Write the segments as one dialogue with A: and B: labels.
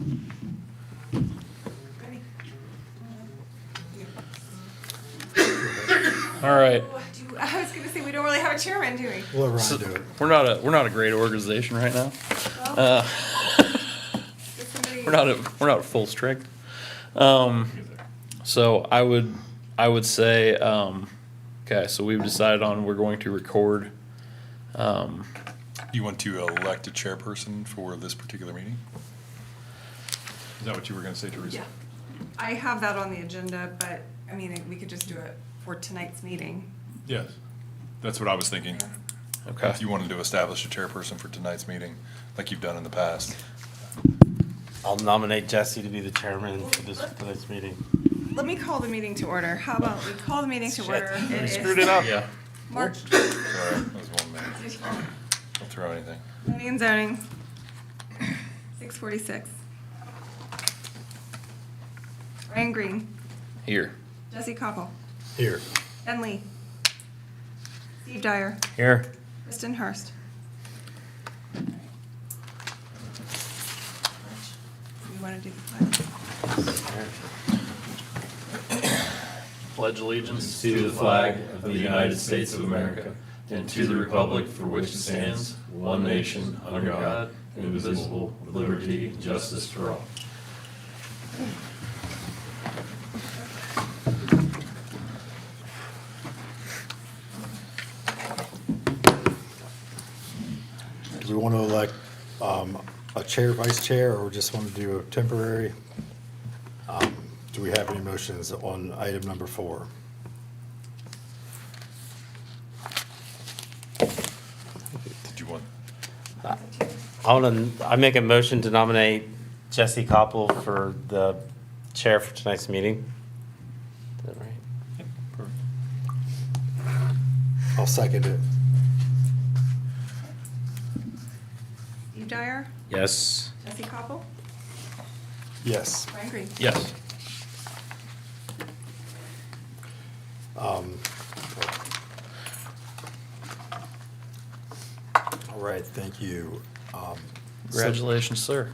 A: Ready?
B: All right.
A: I was gonna say, we don't really have a chairman, do we?
C: We'll let
B: So
C: Ryan do it.
B: we're not a great organization right now.
A: Well, does somebody-
B: We're not at full strength. So I would say, okay, so we've decided on we're going to record.
D: You want to elect a chairperson for this particular meeting? Is that what you were gonna say, Teresa?
A: Yeah, I have that on the agenda, but, I mean, we could just do it for tonight's meeting.
D: Yes. That's what I was thinking.
B: Okay.
D: If you wanted to establish a chairperson for tonight's meeting, like you've done in the past.
E: I'll nominate Jesse to be the chairman for this meeting.
A: Let me call the meeting to order. How about we call the meeting to order?
E: We screwed it up.
B: Yeah.
A: March,
D: Sorry, that was 1 minute. Don't throw anything.
A: planning and zoning, 6:46. Ryan Green,
B: Here.
A: Jesse Koppel,
C: Here.
A: Ben Lee, Steve Dyer,
E: Here.
A: Kristen Hurst. You want to do the pledge?
B: Pledge allegiance to the flag of the United States of America and to the republic for which it stands, one nation, under God, indivisible, with liberty and justice for all.
C: Do we want to elect a chair, vice chair, or just want to do a temporary? Do we have any motions on item number 4?
D: Did you want?
E: I make a motion to nominate Jesse Koppel for the chair for tonight's meeting. Is that right?
C: I'll second it.
A: Steve Dyer,
E: Yes.
A: Jesse Koppel,
C: Yes.
A: Ryan Green.
B: Yes.
C: All right, thank you.
B: Congratulations, sir.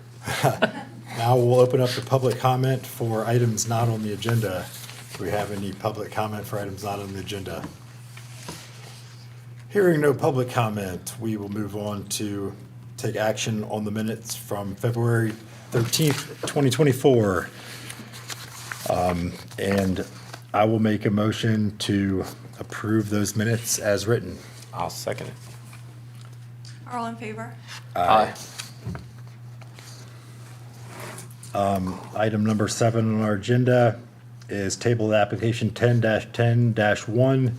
C: Now we'll open up the public comment for items not on the agenda. Do we have any public comment for items not on the agenda? Hearing no public comment, we will move on to take action on the minutes from February 13th, 2024. And I will make a motion to approve those minutes as written.
E: I'll second it.
A: All in favor?
B: Aye.
C: Item number 7 on our agenda is tabled application 10-10-1,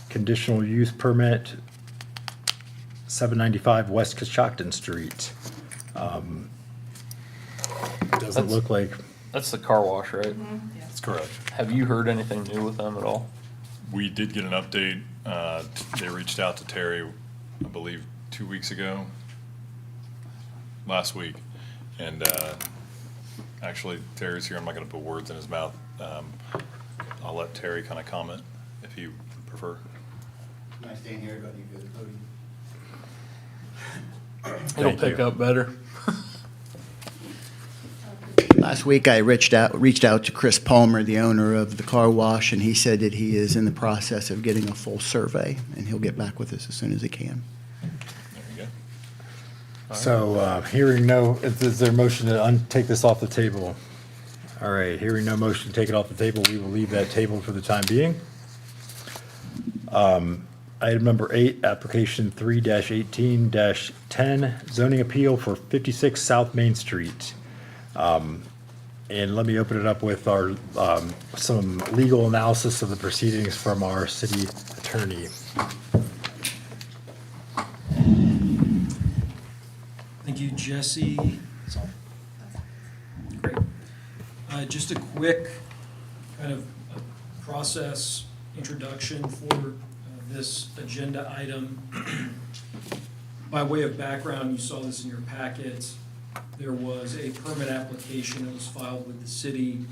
C: conditional use permit, 795 West Coshocton Street. Doesn't
B: That's-
C: look like,
B: That's the car wash, right?
D: That's correct.
B: Have you heard anything new with them at all?
D: We did get an update. They reached out to Terry, I believe, 2 weeks ago, last week. And actually, Terry's here. I'm not going to put words in his mouth. I'll let Terry kind of comment if you prefer.
F: Can I stand here? Do I need to go to the podium?
B: It'll
D: Thank
B: pick
D: you.
B: up better.
F: Last week, I reached out to Chris Palmer, the owner of the car wash, and he said that he is in the process of getting a full survey, and he'll get back with us as soon as he can.
D: There you go.
C: so hearing no, is there a motion to take this off the table? All right, hearing no motion to take it off the table, we will leave that table for the time being. Item number 8, application 3-18-10, zoning appeal for 56 South Main Street. And let me open it up with our, some legal analysis of the proceedings from our city attorney.
G: Thank you, Jesse. Great. Just a quick kind of process introduction for this agenda item. By way of background, you saw this in your packet. There was a permit application that was filed with the city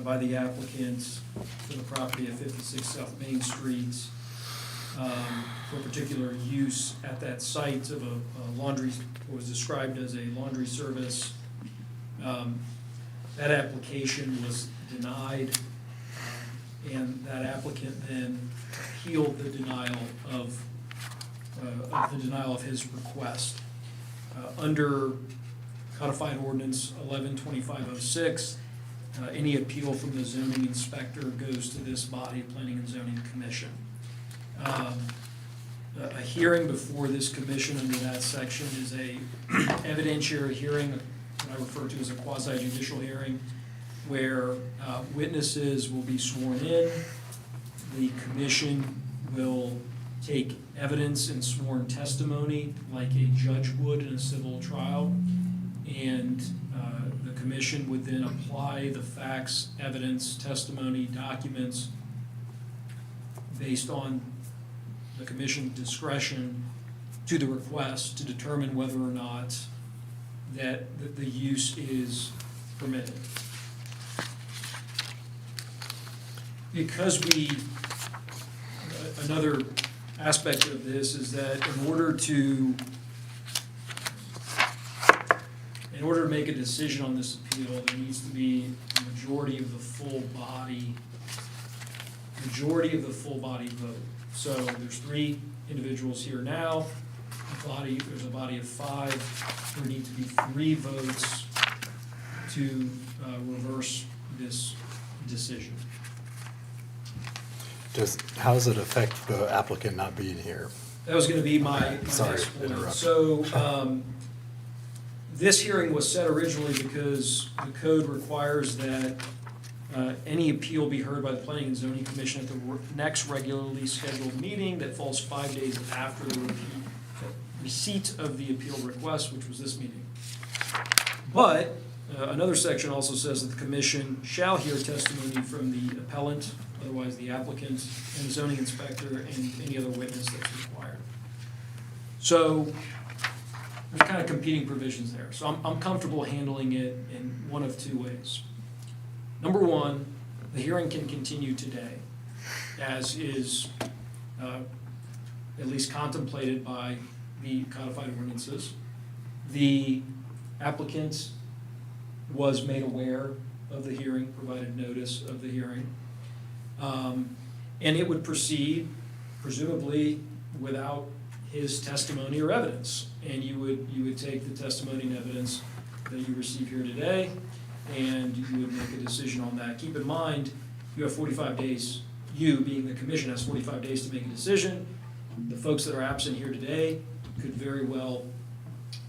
G: by the applicant for the property at 56 South Main Street for a particular use at that site of a laundry, what was described as a laundry service. That application was denied, and that applicant then appealed the denial of his request. Under codified ordinance 112506, any appeal from the zoning inspector goes to this body, Planning and Zoning Commission. A hearing before this commission under that section is a evidentiary hearing, what I refer to as a quasi judicial hearing, where witnesses will be sworn in. The commission will take evidence and sworn testimony like a judge would in a civil trial, and the commission would then apply the facts, evidence, testimony, documents based on the commission's discretion to the request to determine whether or not that the use is permitted. Because another aspect of this is that in order to make a decision on this appeal, there needs to be a majority of the full body vote. So there's 3 individuals here now, there's a body of 5. There need to be 3 votes to reverse this decision.
H: How does it affect the applicant not being here?
G: That was gonna be my
H: Sorry,
G: next point.
H: interrupted.
G: So, this hearing was set originally because the code requires that any appeal be heard by the Planning and Zoning Commission at the next regularly scheduled meeting that falls 5 days after the receipt of the appeal request, which was this meeting. But another section also says that the commission shall hear testimony from the appellant, otherwise the applicant, and the zoning inspector, and any other witness that's required. So there's kind of competing provisions there. So I'm comfortable handling it in one of 2 ways. Number 1, the hearing can continue today, as is at least contemplated by the codified ordinances. The applicant was made aware of the hearing, provided notice of the hearing. And it would proceed presumably without his testimony or evidence. And you would take the testimony and evidence that you receive here today, and you would make a decision on that. Keep in mind, you have 45 days, you being the commission has 45 days to make a decision. The folks that are absent here today could very well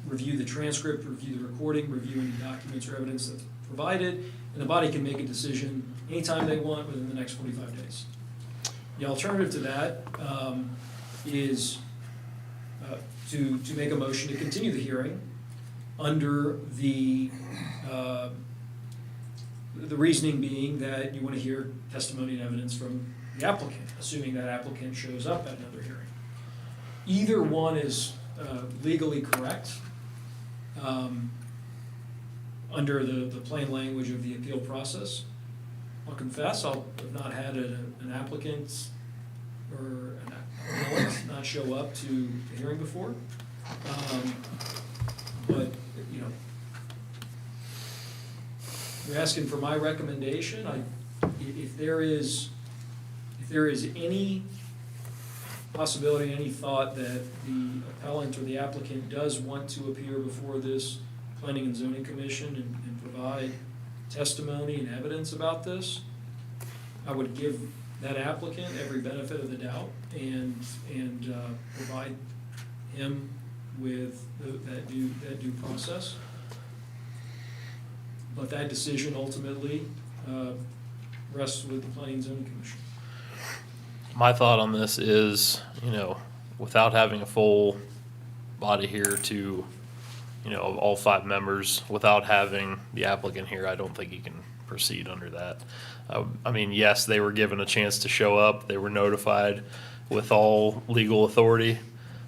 G: review the transcript, review the recording, review any documents or evidence that's provided, and the body can make a decision anytime they want within the next 45 days. The alternative to that is to make a motion to continue the hearing under the reasoning being that you want to hear testimony and evidence from the applicant, assuming that applicant shows up at another hearing. Either one is legally correct under the plain language of the appeal process. I'll confess, I've not had an applicant or an appellant not show up to the hearing before. But, you know, you're asking for my recommendation. If there is any possibility, any thought that the appellant or the applicant does want to appear before this Planning and Zoning Commission and provide testimony and evidence about this, I would give that applicant every benefit of the doubt and provide him with that due process. But that decision ultimately rests with the Planning and Zoning Commission.
B: My thought on this is, without having a full body here to, of all 5 members, without having the applicant here, I don't think he can proceed under that. Yes, they were given a chance to show up. They were notified with all legal authority.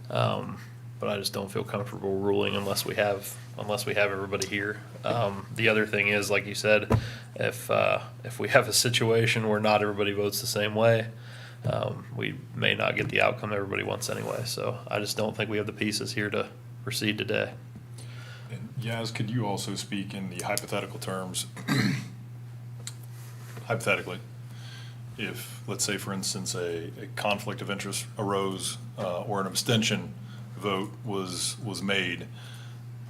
B: But I just don't feel comfortable ruling unless we have everybody here. The other thing is, like you said, if we have a situation where not everybody votes the same way, we may not get the outcome everybody wants anyway. So I just don't think we have the pieces here to proceed today.
D: Yaz, could you also speak in the hypothetical terms? Hypothetically, if, let's say, for instance, a conflict of interest arose or an abstention vote was made,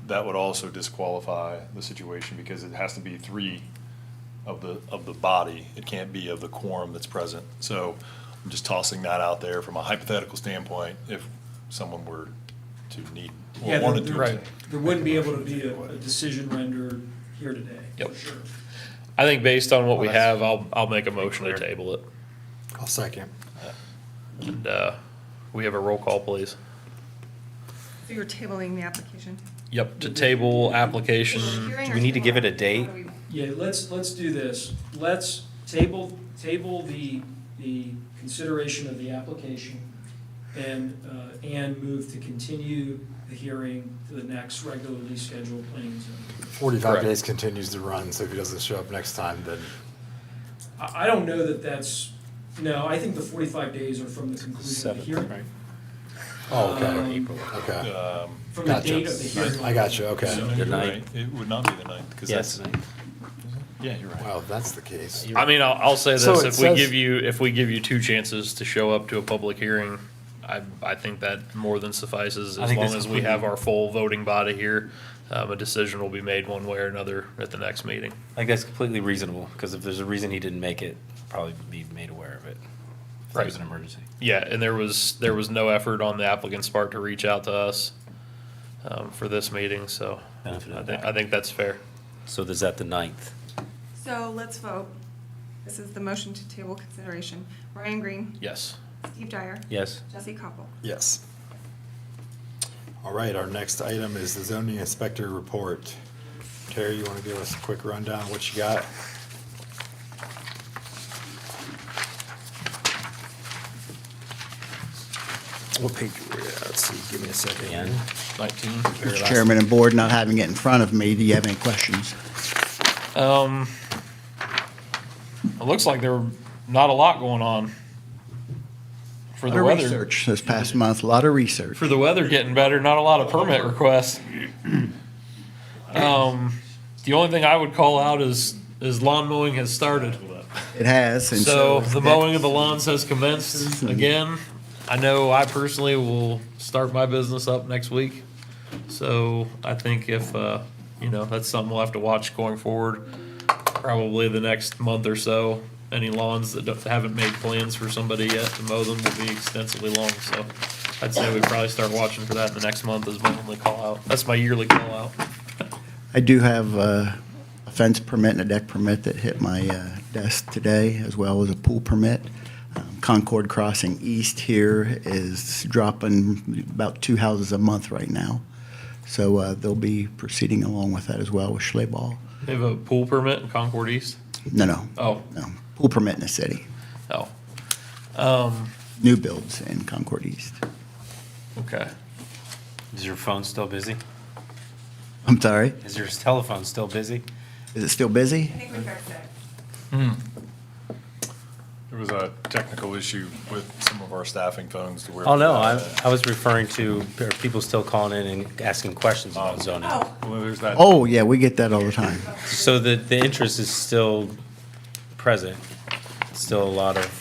D: that would also disqualify the situation because it has to be 3 of the body. It can't be of the quorum that's present. So I'm just tossing that out there from a hypothetical standpoint, if someone were to need,
G: Yeah,
D: or wanted to.
G: there wouldn't be able to be a decision rendered here today, for
B: Yep.
G: sure.
B: I think based on what we have, I'll make a motion to table it.
H: I'll second.
B: And, we have a roll call, please.
A: So you're tabling the application?
B: Yep, to table application.
A: Hearing
E: Do
A: or
E: we need to give it a
A: table?
E: date?
A: How do we-
G: Yeah, let's do this. Let's table the consideration of the application and move to continue the hearing to the next regularly scheduled planning and zoning.
H: 45
B: Correct.
H: days continues to run, so if he doesn't show up next time, then
G: I don't know that that's, no, I think the 45 days are from the conclusion of the hearing.
H: Oh, okay.
G: Um,
H: Okay.
G: From the
H: Gotcha.
G: date of the hearing.
H: I got you, okay.
D: So
E: The
D: you're
E: ninth.
D: right. It would not be the 9th, because
E: Yes.
D: that's, yeah, you're right.
H: Well, if that's the case.
B: I mean, I'll say
H: So
B: this,
H: it
B: if
H: says-
B: we give you 2 chances to show up to a public hearing, I think that more than suffices,
E: I
B: as
E: think
B: long
E: that's
B: as we have
E: completely-
B: our full voting body here. A decision will be made one way or another at the next meeting.
E: I think that's completely reasonable, because if there's a reason he didn't make it, probably be made aware of it. If there was an emergency.
B: Yeah, and there was no effort on the applicant's part to reach out to us, for this meeting, so
E: Benefit of the doubt.
B: I think that's fair.
E: So there's that the 9th.
A: So let's vote. This is the motion to table consideration. Brian Green,
B: Yes.
A: Steve Dyer,
E: Yes?
A: Jesse Koppel.
H: Yes. All right, our next item is the zoning inspector report. Terry, you want to give us a quick rundown of what you got? What page are we at? Let's see, give me a second.
E: The end.
B: 19.
F: Mr. Chairman and Board, not having it in front of me, do you have any questions?
B: It looks like there were not a lot going on for
F: A
B: the
F: lot of
B: weather.
F: research this past month, a lot of research.
B: For the weather getting better, not a lot of permit requests. The only thing I would call out is lawn mowing has started.
F: It has, and
B: So
F: so.
B: the mowing of the lawns has commenced again. I know I personally will start my business up next week. So I think if, that's something we'll have to watch going forward. Probably the next month or so. Any lawns that haven't made plans for somebody yet to mow them will be extensively long. So I'd say we probably start watching for that in the next month as my only call out. That's my yearly call out.
F: I do have a fence permit and a deck permit that hit my desk today, as well as a pool permit. Concord Crossing East here is dropping about 2 houses a month right now. So they'll be proceeding along with that as well with Schleybaugh.
B: They have a pool permit in Concord East.
F: No,
B: Oh,
F: pool permit in the city.
B: oh.
F: New builds in Concord East.
B: Okay.
E: Is your phone still busy?
F: I'm sorry,
E: Is your telephone still busy?
F: is it still busy?
A: I think we fixed it.
D: There was a technical issue with some of our staffing phones to where.
E: Oh, no, I was referring to, are people still calling in and asking questions about zoning?
A: Oh,
D: Well, there's that.
F: Oh, yeah, we get that all the time.
E: So the interest is still present, still a lot of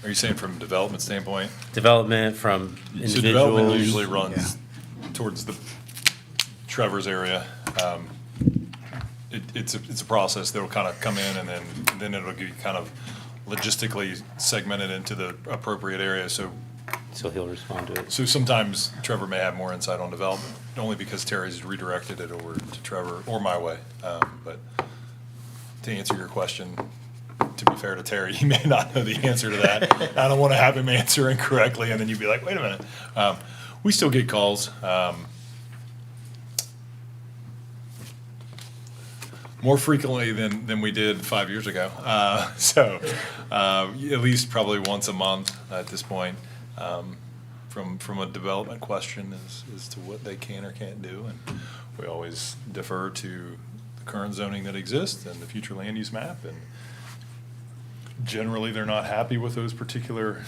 D: Are you saying from a development standpoint?
E: development from
D: So development
E: individuals.
D: usually runs towards the Trevor's area. It's a process that'll kind of come in and then it'll be kind of logistically segmented into the appropriate area. So
E: So he'll respond to it.
D: sometimes Trevor may have more insight on development, only because Terry's redirected it over to Trevor or my way. But to answer your question, to be fair to Terry, he may not know the answer to that. I don't want to have him answer incorrectly, and then you'd be like, wait a minute. We still get calls. More frequently than we did 5 years ago. So at least probably once a month at this point, from a development question as to what they can or can't do. And we always defer to the current zoning that exists and the future land use map. And generally, they're not happy with those particular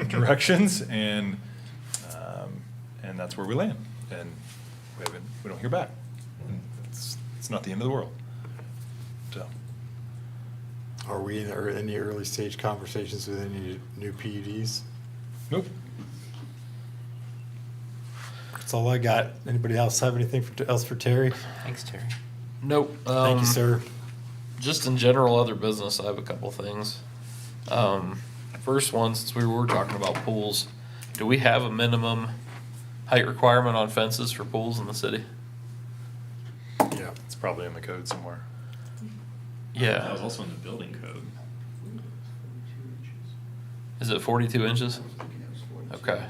D: directions, and that's where we land. And we don't hear back. And it's not the end of the world. So,
H: Are we in any early stage conversations with any new PUDs?
D: nope.
H: That's all I got. Anybody else have anything else for Terry?
E: Thanks, Terry.
B: Nope.
H: Thank you, sir.
B: Just in general, other business, I have a couple things. First one, since we were talking about pools, do we have a minimum height requirement on fences for pools in the city?
D: Yeah, it's probably in the code somewhere.
B: Yeah.
I: also in the building code.
B: Is it 42 inches? Okay.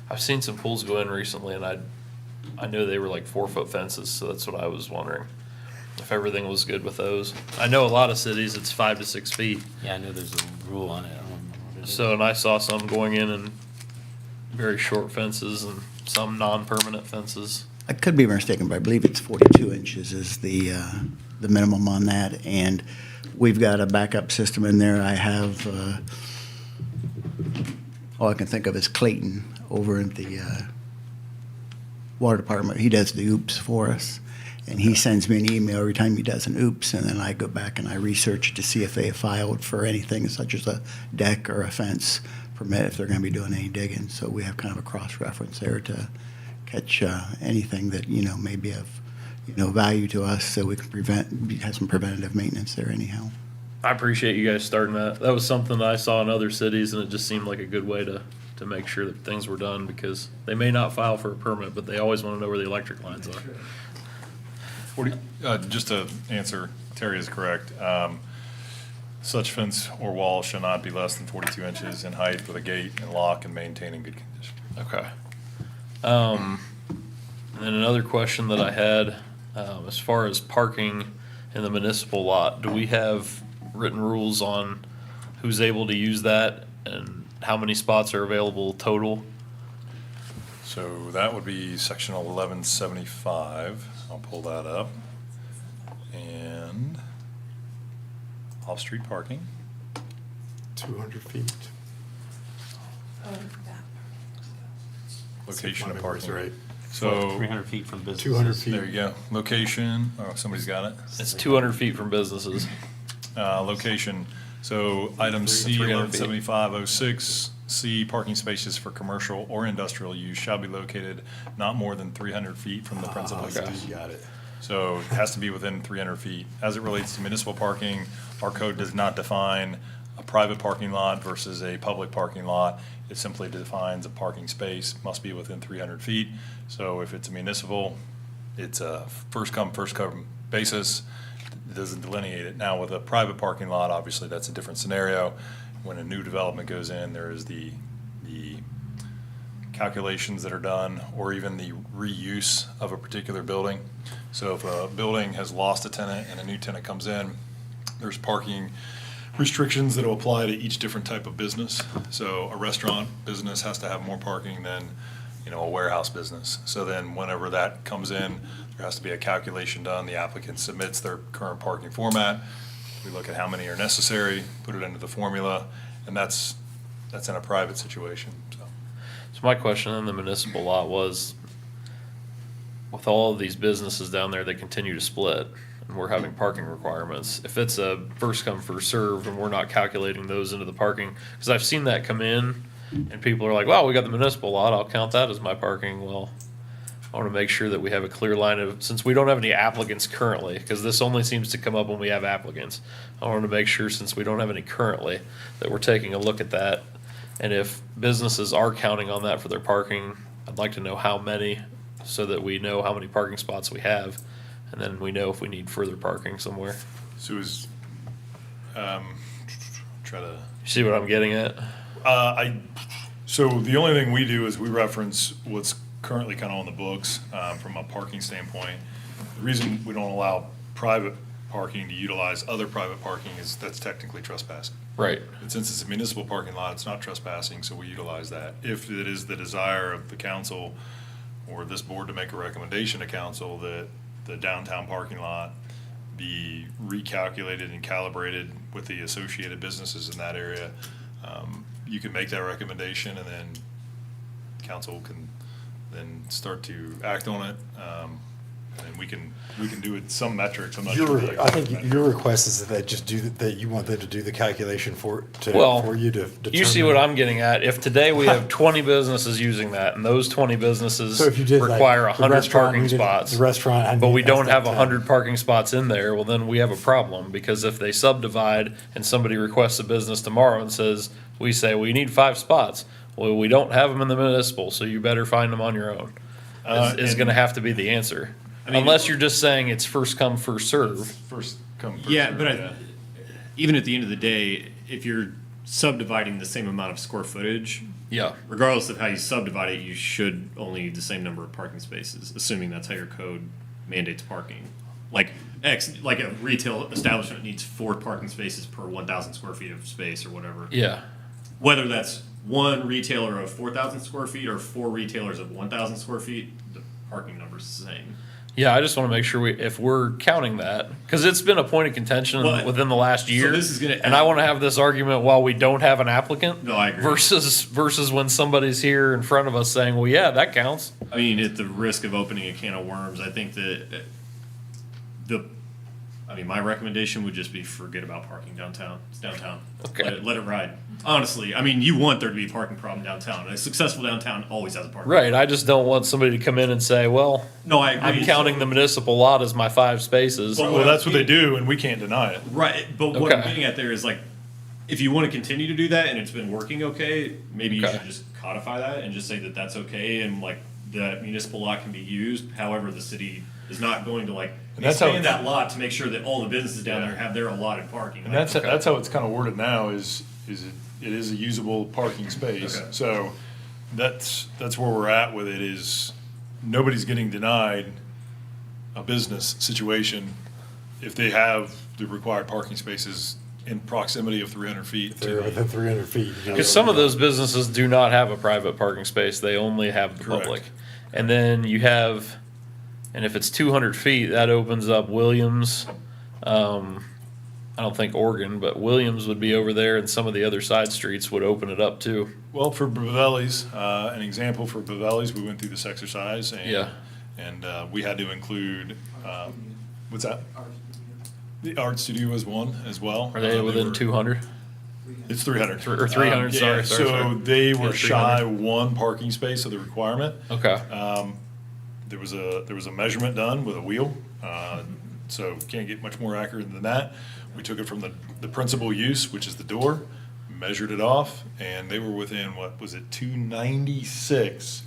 B: I've seen some pools go in recently, and I know they were like 4-foot fences, so that's what I was wondering if everything was good with those. I know a lot of cities it's 5 to 6 feet.
E: Yeah, I know there's a rule on it. I don't remember what it is.
B: So, and I saw some going in very short fences and some non-permanent fences.
F: I could be mistaken, but I believe it's 42 inches is the minimum on that. And we've got a backup system in there. I have, all I can think of is Clayton over at the water department. He does the oops for us. And he sends me an email every time he does an oops, and then I go back and I research it to see if they have filed for anything such as a deck or a fence permit if they're going to be doing any digging. So we have kind of a cross-reference there to catch anything that, may be of, value to us, so we can have some preventative maintenance there anyhow.
B: I appreciate you guys starting that. That was something that I saw in other cities, and it just seemed like a good way to make sure that things were done, because they may not file for a permit, but they always want to know where the electric lines are.
D: Just to answer, Terry is correct. Such fence or wall shall not be less than 42 inches in height with a gate and lock and maintained in good condition.
B: Okay. And then another question that I had, as far as parking in the municipal lot, do we have written rules on who's able to use that and how many spots are available total?
D: So that would be section 1175. I'll pull that up. And off-street parking.
H: 200 feet.
D: Location of
H: That's
D: parking.
H: right.
D: So,
E: 300 feet from business.
H: 200 feet.
D: there you go. Location, oh, somebody's got it.
B: It's 200 feet from businesses.
D: Location, so item C
B: 300 feet.
D: 117506, C, parking spaces for commercial or industrial use shall be located not more than 300 feet from the principal use.
B: okay.
H: You got it.
D: So it has to be within 300 feet. As it relates to municipal parking, our code does not define a private parking lot versus a public parking lot. It simply defines a parking space must be within 300 feet. So if it's a municipal, it's a first come, first come basis. It doesn't delineate it. Now with a private parking lot, obviously that's a different scenario. When a new development goes in, there is the calculations that are done, or even the reuse of a particular building. So if a building has lost a tenant and a new tenant comes in, there's parking restrictions that will apply to each different type of business. So a restaurant business has to have more parking than, a warehouse business. So then whenever that comes in, there has to be a calculation done. The applicant submits their current parking format. We look at how many are necessary, put it into the formula, and that's in a private situation, so.
B: So my question on the municipal lot was, with all of these businesses down there that continue to split, and we're having parking requirements, if it's a first come, first served, and we're not calculating those into the parking, because I've seen that come in, and people are like, wow, we got the municipal lot, I'll count that as my parking. Well, I want to make sure that we have a clear line of, since we don't have any applicants currently, because this only seems to come up when we have applicants. I want to make sure, since we don't have any currently, that we're taking a look at that. And if businesses are counting on that for their parking, I'd like to know how many, so that we know how many parking spots we have, and then we know if we need further parking somewhere.
D: So is, try to.
B: You see what I'm getting at?
D: So the only thing we do is we reference what's currently kind of on the books, from a parking standpoint. The reason we don't allow private parking to utilize other private parking is that's technically trespassing.
B: Right.
D: And since it's a municipal parking lot, it's not trespassing, so we utilize that. If it is the desire of the council or this board to make a recommendation to council that the downtown parking lot be recalculated and calibrated with the associated businesses in that area, you can make that recommendation, and then council can then start to act on it. And we can do it, some metrics, I'm not sure. the
H: I think
D: exact
H: your request is that they just do, that you want them to do the calculation for
B: Well,
H: you to determine.
B: You see what I'm getting at? If today we have 20 businesses using that, and those 20 businesses
H: So if you did like
B: require
H: the
B: 100
H: restaurant
B: parking
H: needed-
B: spots,
H: The restaurant. I
B: but we
H: need-
B: don't
H: that's
B: have
H: that
B: 100 parking spots in there, well, then we have a problem, because if they subdivide and somebody requests a business tomorrow and says, we say, we need 5 spots, well, we don't have them in the municipal, so you better find them on your own, is
D: and-
B: gonna have to be the answer.
I: I mean-
B: Unless you're just saying it's first come, first serve.
D: First come, first
I: Yeah,
D: served,
I: but even at the end of the day, if you're subdividing the same amount of square footage,
B: Yeah.
I: regardless of how you subdivide it, you should only need the same number of parking spaces, assuming that's how your code mandates parking. Like like a retail establishment needs 4 parking spaces per 1,000 square feet of space or whatever.
B: Yeah.
I: Whether that's one retailer of 4,000 square feet or 4 retailers of 1,000 square feet, the parking number's the same.
B: Yeah, I just want to make sure if we're counting that, because it's been a point of contention
I: Well,
B: within the last year.
I: this is gonna-
B: and I want to have this argument while we don't have an applicant.
I: No, I agree.
B: Versus when somebody's here in front of us saying, well, yeah, that counts.
I: I mean, at the risk of opening a can of worms, I think that my recommendation would just be forget about parking downtown. It's downtown.
B: Okay.
I: Let it ride. Honestly, I mean, you want there to be a parking problem downtown. A successful downtown always has a parking.
B: Right. I just don't want somebody to come in and say, well,
I: No, I agree.
B: I'm counting the municipal lot as my 5 spaces.
I: Well,
D: Well, that's what they do, and we can't deny it.
I: Right, but what I'm
B: Okay.
I: getting at there is like, if you want to continue to do that and it's been working okay, maybe you
B: Okay.
I: should just codify that and just say that that's okay and like the municipal lot can be used. However, the city is not going to like
D: And that's how
I: expand
D: it's-
I: that lot to make sure that all the businesses down
D: Yeah.
I: there have their allotted parking.
D: And that's how it's kind of worded now, is it is a usable parking space.
I: Okay.
D: So that's where we're at with it, is nobody's getting denied a business situation if they have the required parking spaces in proximity of 300 feet.
H: If they're within 300 feet. you
B: Because some of those businesses do not have a private parking space, they only have the
D: Correct.
B: public. And then you have, and if it's 200 feet, that opens up Williams. I don't think Oregon, but Williams would be over there, and some of the other side streets would open it up too.
D: Well, for Bavelli's, an example for Bavelli's, we went through this exercise and.
B: Yeah.
D: And we had to include, what's that? The art studio was one as well.
B: Are they within
D: were-
B: 200?
D: It's 300.
B: Or 300,
D: Yeah,
B: sorry.
D: So they
B: Yeah,
D: were shy
B: 300.
D: one parking space of the requirement.
B: Okay.
D: There was a measurement done with a wheel, so can't get much more accurate than that. We took it from the principal use, which is the door, measured it off, and they were within, what was it, 296,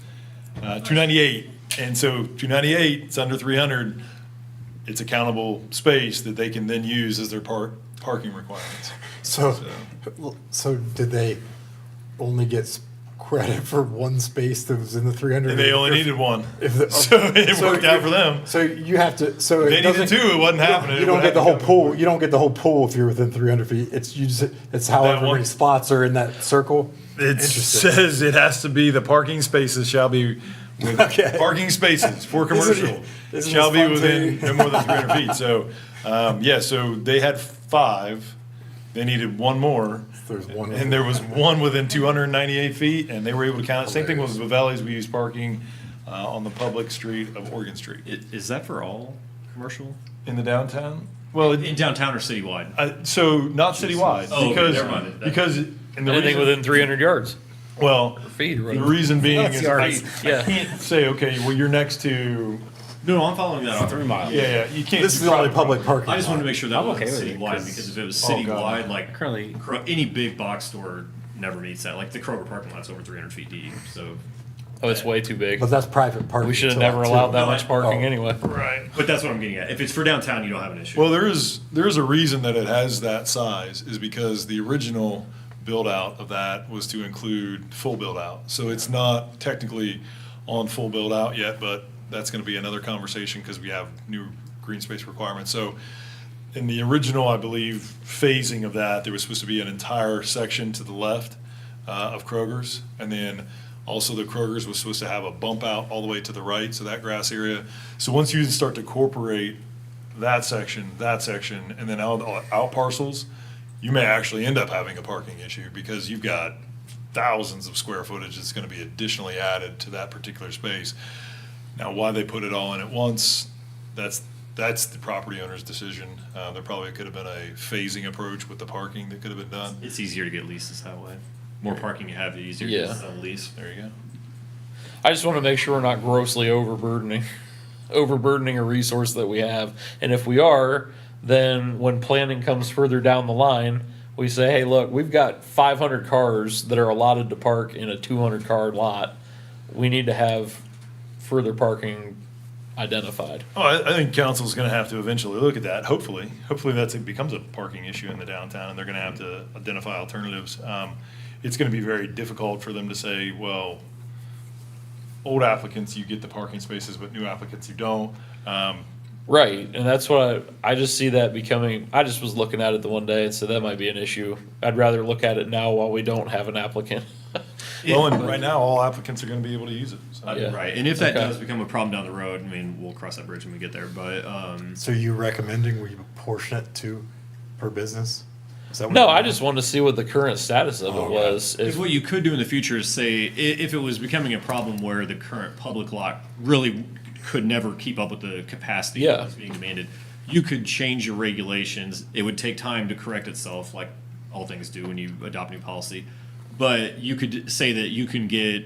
D: 298. And so 298, it's under 300, it's a countable space that they can then use as their parking requirements.
H: So did they only get credit for one space that was in the 300?
D: And they only needed one,
H: If
D: so it worked out for them.
H: So you have to, so
D: They
H: it
D: needed
H: doesn't.
D: two, it wasn't happening.
H: You
D: It
H: don't
D: would
H: get the
D: have
H: whole
D: to go.
H: pool, you don't get the whole pool if you're within 300 feet. It's however
D: one-
H: many spots are in that circle.
D: It
H: Interesting.
D: says it has to be, the parking spaces shall be, with
H: Okay.
D: parking spaces for commercial,
H: isn't
D: shall be
H: this fun
D: within
H: to-
D: no more than 300 feet. So, yeah, so they had 5, they needed one more.
H: There's one.
D: And there was one within 298 feet, and they were able to count it. Same thing with Vivalli's, we use parking on the public street of Oregon Street.
I: Is that for all commercial?
D: In the downtown? Well,
I: In downtown or citywide?
D: so not citywide,
I: Oh, okay,
D: because,
I: never mind.
D: because, and the
B: Anything
D: reason,
B: within 300 yards.
D: well,
B: Feet, right?
D: the reason being
B: That's
D: is
B: the
D: I
B: RD, yeah.
D: can't say, okay, well, you're next to,
I: No, I'm following that off.
E: 3 miles.
D: yeah, you can't.
H: This is the only public parking.
I: I just wanted to
H: lot.
I: make sure that
E: I'm
I: wasn't
E: okay with it,
I: citywide,
E: 'cause-
I: because if it was
D: Oh, God.
I: citywide, like,
E: Currently-
I: any big box store never meets that. Like, the Kroger parking lot's over 300 feet deep, so.
B: Oh, it's way too big.
H: But that's private parking.
B: We should have
H: so
B: never
H: too.
B: allowed that
I: No,
B: much parking
H: oh.
B: anyway.
D: Right.
I: But that's what I'm getting at. If it's for downtown, you don't have an issue.
D: Well, there is a reason that it has that size, is because the original build out of that was to include full build out. So it's not technically on full build out yet, but that's going to be another conversation because we have new green space requirements. So in the original, I believe, phasing of that, there was supposed to be an entire section to the left of Kroger's, and then also the Kroger's was supposed to have a bump out all the way to the right, so that grass area. So once you start to incorporate that section, and then out parcels, you may actually end up having a parking issue because you've got thousands of square footage that's gonna be additionally added to that particular space. Now, why they put it all in at once, that's the property owner's decision. There probably could have been a phasing approach with the parking that could have been done.
I: It's easier to get leases that way. More parking you have, the easier
B: Yeah.
I: it is to lease.
D: There you go.
B: I just want to make sure we're not grossly overburdening a resource that we have. And if we are, then when planning comes further down the line, we say, hey, look, we've got 500 cars that are allotted to park in a 200 car lot. We need to have further parking identified.
D: Oh, I think council's gonna have to eventually look at that, hopefully. Hopefully it becomes a parking issue in the downtown, and they're gonna have to identify alternatives. It's gonna be very difficult for them to say, well, old applicants, you get the parking spaces, but new applicants, you don't.
B: Right, and that's what I just see that becoming, I just was looking at it the one day and said that might be an issue. I'd rather look at it now while we don't have an applicant.
D: Well, and right now, all applicants are gonna be able to use it, so.
B: Yeah.
I: Right, and if that
B: Okay.
I: does become a problem down the road, I mean, we'll cross that bridge when we get there, but,
H: So you recommending we portion it to per business? Is that what
B: No,
H: you're
B: I
H: doing?
B: just wanted to see what the current status of
H: Oh,
B: it
H: yeah.
B: was.
I: Because what you could do in the future is say, if it was becoming a problem where the current public lot really could never keep up with the capacity
B: Yeah.
I: that was being demanded, you could change your regulations. It would take time to correct itself, like all things do when you adopt new policy. But you could say that you can get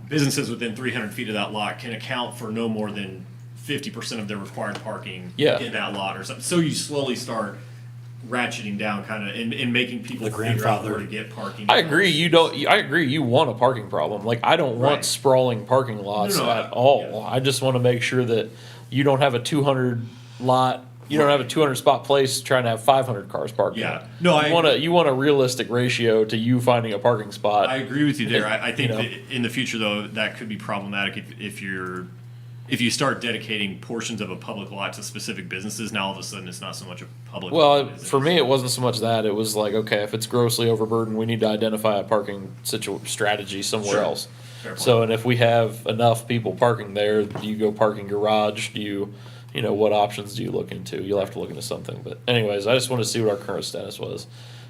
I: businesses within 300 feet of that lot can account for no more than 50% of their required parking
B: Yeah.
I: in that lot or something. So you slowly start ratcheting down kind of and making people
H: The
I: figure out
H: grandfather.
I: where to get parking.
B: I agree. I agree. You want a parking problem. Like I don't want
I: Right.
B: sprawling parking lots
I: No,
B: at all.
I: yeah.
B: I just want to make sure that you don't have a 200 lot. You don't have a 200 spot place trying to have 500 cars parked.
I: Yeah.
B: in it.
I: No, I
B: you want a realistic ratio to you finding a parking spot.
I: I agree with you there. I think
B: You know.
I: that in the future, though, that could be problematic if you start dedicating portions of a public lot to specific businesses. Now all of a sudden, it's not so much a public.
B: Well,
I: lot as
B: for
I: it
B: me,
I: is-
B: it wasn't so much that. It was like, okay, if it's grossly overburdened, we need to identify a parking strategy somewhere
I: Sure.
B: else.
I: Fair point.
B: So, and if we have enough people parking there, do you go parking garage? Do you know, what options do you look into? You'll have to look into something. But anyways, I just want to see what our current status was.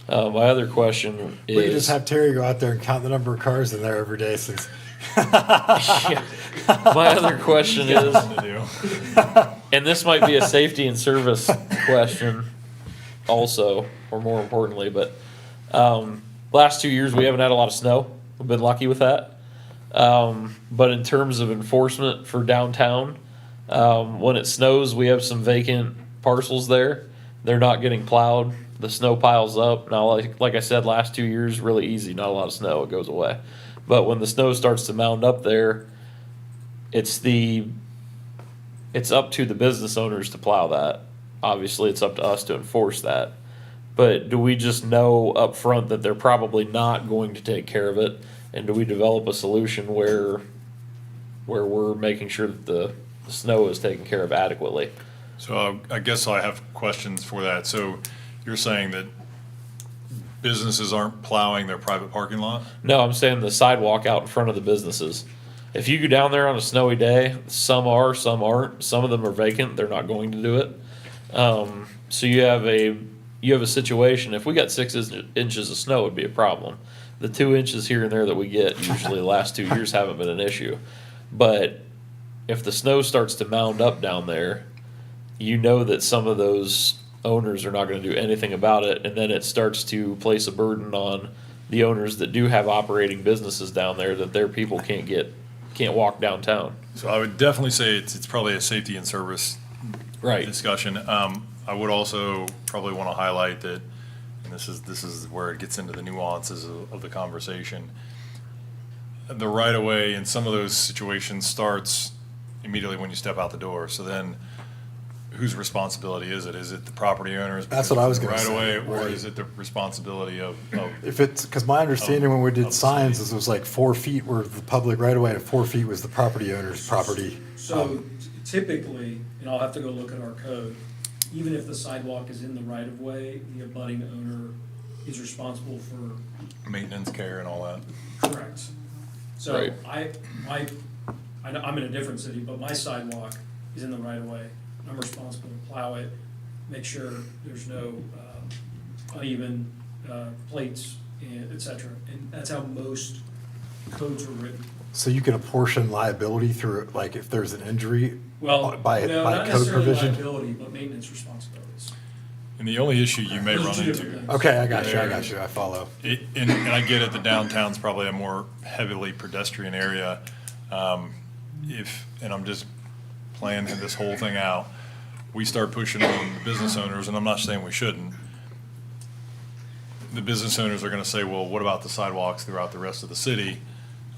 B: My other question
H: We could
B: is.
H: just have Terry go out there and count the number of cars in there every day since.
B: Yeah. My other question is,
D: To do.
B: and this might be a safety and service question also, or more importantly, but last 2 years we haven't had a lot of snow. We've been lucky with that. But in terms of enforcement for downtown, when it snows, we have some vacant parcels there. They're not getting plowed. The snow piles up. Now, like I said, last 2 years, really easy. Not a lot of snow. It goes away. But when the snow starts to mound up there, it's up to the business owners to plow that. Obviously, it's up to us to enforce that. But do we just know up front that they're probably not going to take care of it? And do we develop a solution where we're making sure that the snow is taken care of adequately?
D: So I guess I have questions for that. So you're saying that businesses aren't plowing their private parking lot?
B: No, I'm saying the sidewalk out in front of the businesses. If you go down there on a snowy day, some are, some aren't. Some of them are vacant. They're not going to do it. So you have a situation. If we got 6 inches of snow, it'd be a problem. The 2 inches here and there that we get usually the last 2 years haven't been an issue. But if the snow starts to mound up down there, you know that some of those owners are not going to do anything about it, and then it starts to place a burden on the owners that do have operating businesses down there that their people can't walk downtown.
D: So I would definitely say it's probably a safety and service
B: Right.
D: discussion. I would also probably want to highlight that, and this is where it gets into the nuances of the conversation. The right of way in some of those situations starts immediately when you step out the door. So then, whose responsibility is it? Is it the property owner's?
H: That's what I was gonna
D: right
H: say,
D: away, or
H: right.
D: is it the responsibility of
H: If it's, because my understanding when we
D: of
H: did
D: the
H: signs
D: city.
H: is it was like 4 feet were the public right away and 4 feet was the property owner's property.
G: So typically, and I'll have to go look at our code, even if the sidewalk is in the right of way, the abutting owner is responsible for,
D: maintenance, care, and all that?
G: correct. So
B: Right.
G: I know I'm in a different city, but my sidewalk is in the right of way. I'm responsible to plow it, make sure there's no uneven plates and et cetera. And that's how most codes are written.
H: So you can apportion liability through, like, if there's an injury
G: Well,
H: by
G: no,
H: by
G: not
H: code
G: necessarily
H: provision?
G: liability, but maintenance responsibilities.
D: And the only issue you may
G: Those are
D: run
G: two different
D: into.
G: things.
H: Okay, I got you, I follow.
D: And I get it, the downtown's probably a more heavily pedestrian area. And I'm just playing this whole thing out, we start pushing on the business owners, and I'm not saying we shouldn't. The business owners are gonna say, well, what about the sidewalks throughout the rest of the city?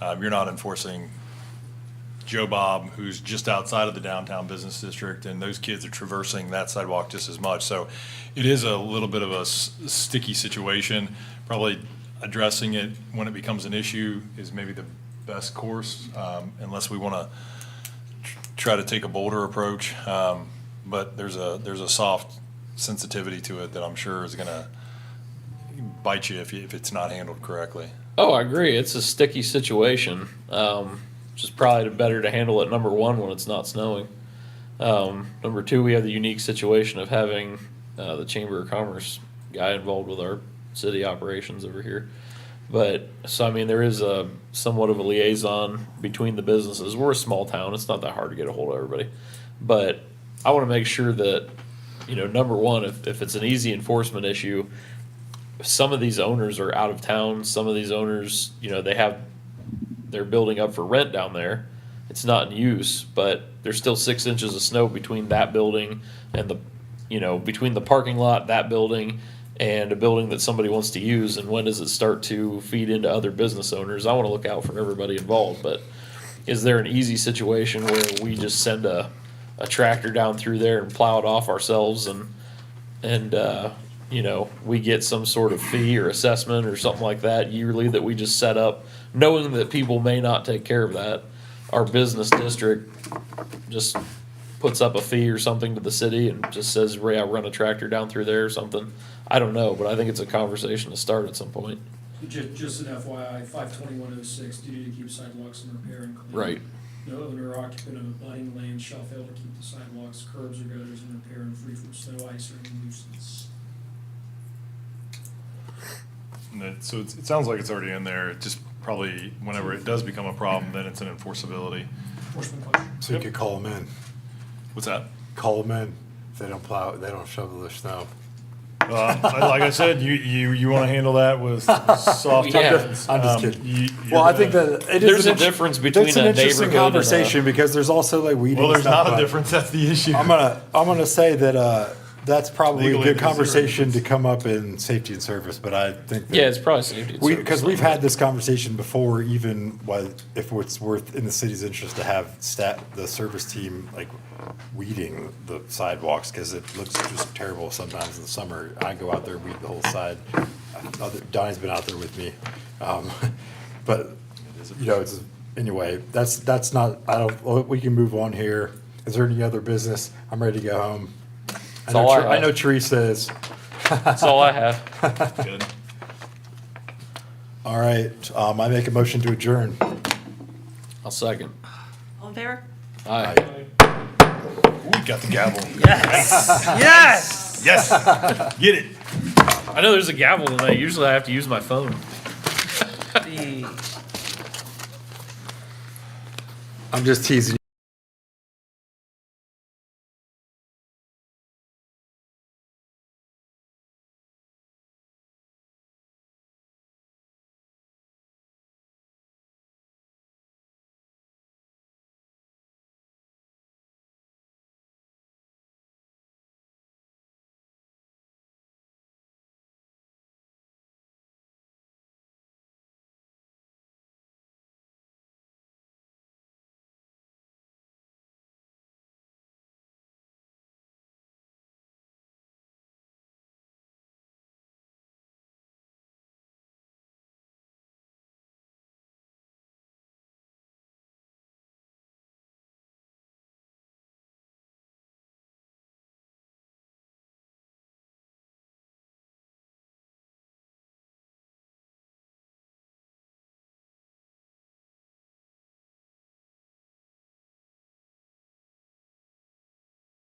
D: You're not enforcing Joe Bob, who's just outside of the downtown business district, and those kids are traversing that sidewalk just as much. So it is a little bit of a sticky situation. Probably addressing it when it becomes an issue is maybe the best course, unless we want to try to take a bolder approach. But there's a soft sensitivity to it that I'm sure is going to bite you if it's not handled correctly.
J: Oh, I agree. It's a sticky situation. Just probably better to handle it, number one, when it's not snowing. Number two, we have the unique situation of having the Chamber of Commerce guy involved with our city operations over here. But, so I mean, there is a somewhat of a liaison between the businesses. We're a small town. It's not that hard to get a hold of everybody. But I want to make sure that, you know, number one, if it's an easy enforcement issue, some of these owners are out of town. Some of these owners, you know, they're building up for rent down there. It's not in use, but there's still 6 inches of snow between that building and between the parking lot, that building, and a building that somebody wants to use. And when does it start to feed into other business owners? I want to look out for everybody involved, but is there an easy situation where we just send a tractor down through there and plow it off ourselves and we get some sort of fee or assessment or something like that yearly that we just set up, knowing that people may not take care of that? Our business district just puts up a fee or something to the city and just says, "Ray, I run a tractor down through there," or something. I don't know, but I think it's a conversation to start at some point.
G: Just an FYI, 52106, duty to keep sidewalks in repair and clean.
J: Right.
G: No owner or occupant of abutting land shall fail to keep the sidewalks, curbs, or gutters in repair and free from snow, ice, or any nuisance.
D: So it sounds like it's already in there. It just probably, whenever it does become a problem, then it's an enforceability.
G: Enforcement question.
H: So you could call them in,
D: What's that?
H: call them in, if they don't plow, they don't shovel their snow.
D: Like I said, you want to handle that with soft.
J: Yeah.
H: I'm just kidding. Well, I think that it is.
J: There's
H: an
J: a difference between
H: It's an
J: a
H: interesting
J: neighborhood and a-
H: conversation because there's also like weeding.
D: Well, there's
H: stuff,
D: not a
H: but
D: difference. That's the issue.
H: I'm gonna say that that's probably
D: Legally,
H: a good
D: there's zero
H: conversation to
D: difference.
H: come up in safety and service, but I think that
J: Yeah, it's probably safety. and service.
H: because we've had this conversation before, even if it's worth in the city's interest to have the service team like weeding the sidewalks, because it looks just terrible sometimes in the summer. I go out there, weed the whole side. Donnie's been out there with me. But, it's, anyway, that's not, we can move on here. Is there any other business? I'm ready to go home.
J: That's all I have.
H: I know Teresa is.
J: That's all I have.
D: Good.
H: All right, I make a motion to adjourn.
J: I'll second.
A: All in favor?
J: Aye.
D: We got the gavel.
J: Yes. Yes.
D: Yes. Get it.
J: I know there's a gavel tonight. Usually I have to use my phone.
H: I'm just teasing you.